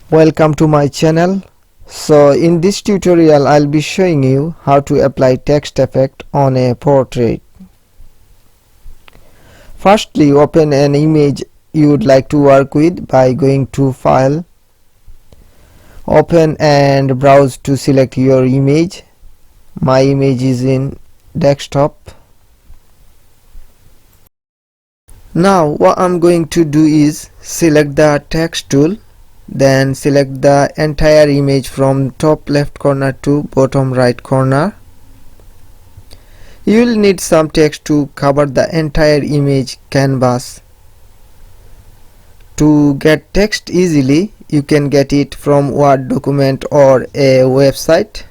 Welcome to my channel. So in this tutorial I'll be showing you how to apply text effect on a portrait. Firstly, open an image you would like to work with by going to File, open and browse to select your image. My image is in desktop. Now what I'm going to do is select the text tool, then select the entire image from top left corner to bottom right corner. You will need some text to cover the entire image canvas. To get text easily, you can get it from Word document or a website.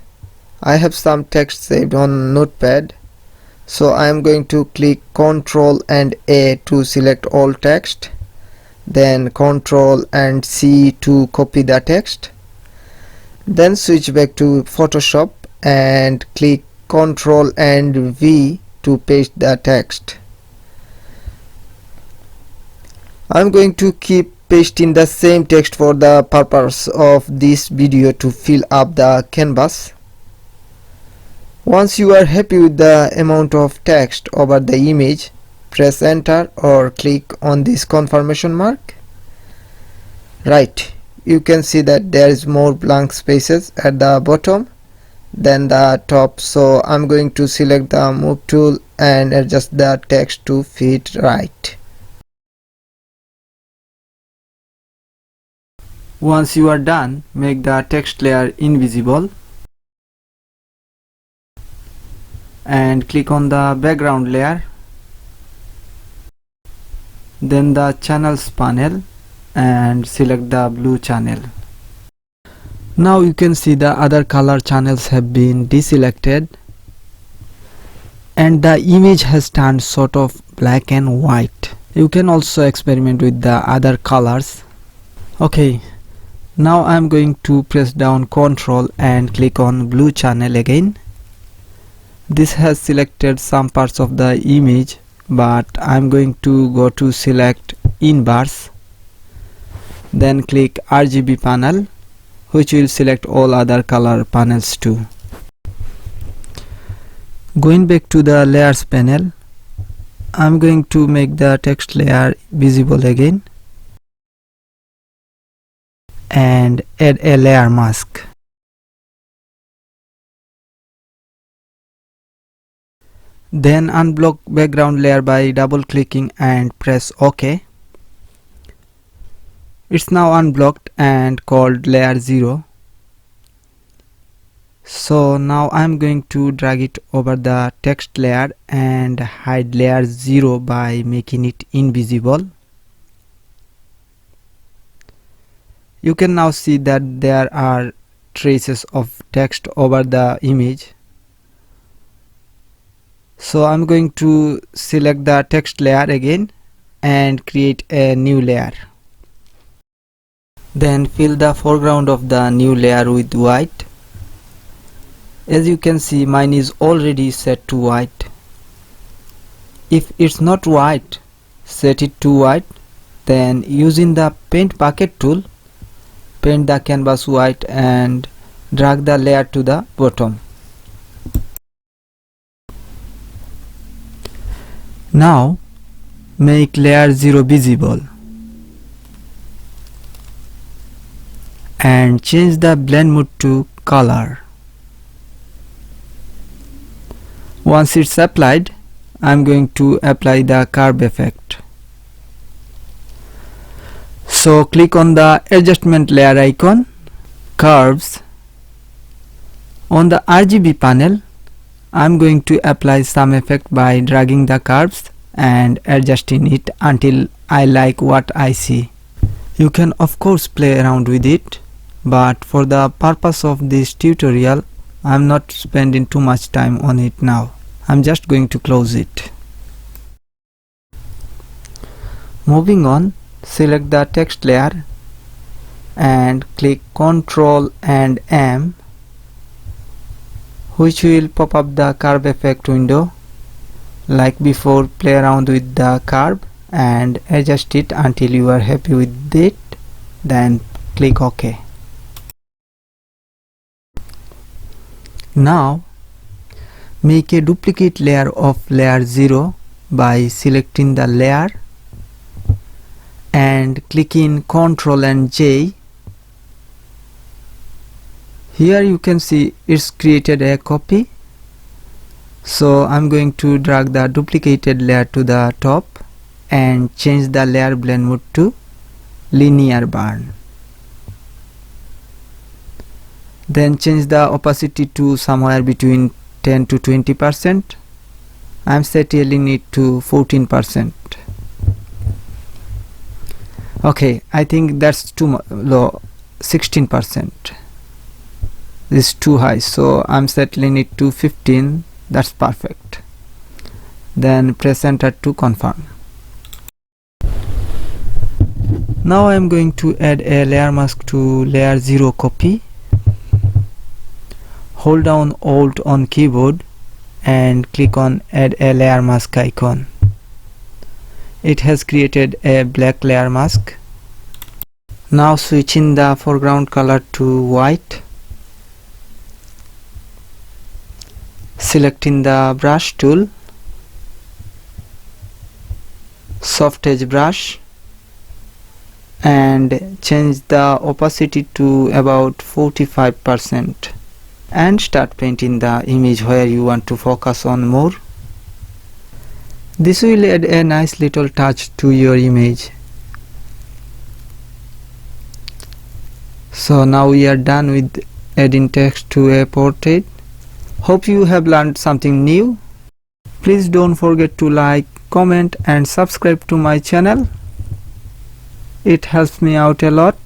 I have some text saved on Notepad, so I am going to click Ctrl and A to select all text, then Ctrl and C to copy the text, then switch back to Photoshop and click Ctrl and V to paste the text. I'm going to keep pasting the same text for the purpose of this video to fill up the canvas. Once you are happy with the amount of text over the image, press enter or click on this confirmation mark. Right, you can see that there is more blank spaces at the bottom than the top, so I'm going to select the move tool and adjust the text to fit right. Once you are done, make the text layer invisible and click on the background layer, then the channels panel and select the blue channel. Now you can see the other color channels have been deselected and the image has turned sort of black and white. You can also experiment with the other colors. Okay, now I am going to press down Ctrl and click on blue channel again. This has selected some parts of the image, but I'm going to go to select inverse, then click RGB panel, which will select all other color panels too. Going back to the layers panel, I'm going to make the text layer visible again and add a layer mask. Then unblock background layer by double clicking and press OK. It's now unblocked and called layer 0. So now I'm going to drag it over the text layer and hide layer 0 by making it invisible. You can now see that there are traces of text over the image. So I'm going to select the text layer again and create a new layer. Then fill the foreground of the new layer with white. As you can see, mine is already set to white. If it's not white, set it to white. Then using the paint bucket tool, paint the canvas white and drag the layer to the bottom. Now make layer 0 visible and change the blend mode to color. Once it's applied, I'm going to apply the curve effect. So click on the adjustment layer icon, curves. On the RGB panel, I'm going to apply some effect by dragging the curves and adjusting it until I like what I see. You can of course play around with it, but for the purpose of this tutorial, I'm not spending too much time on it now. I'm just going to close it. Moving on, select the text layer and click Ctrl and M, which will pop up the curve effect window. Like before, play around with the curve and adjust it until you are happy with it, then click OK. Now make a duplicate layer of layer 0 by selecting the layer and clicking Ctrl and J. Here you can see it's created a copy. So I'm going to drag the duplicated layer to the top and change the layer blend mode to linear burn. Then change the opacity to somewhere between 10 to 20%. I'm settling it to 14%. Okay, I think that's too low. 16%. This is too high, so I'm settling it to 15. That's perfect. Then press enter to confirm. Now I'm going to add a layer mask to layer 0 copy. Hold down Alt on keyboard and click on add a layer mask icon. It has created a black layer mask. Now switching the foreground color to white. Selecting the brush tool, soft edge brush, and change the opacity to about 45% and start painting the image where you want to focus on more. This will add a nice little touch to your image. So now we are done with adding text to a portrait. Hope you have learned something new. Please don't forget to like, comment and subscribe to my channel. It helps me out a lot.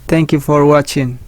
Thank you for watching.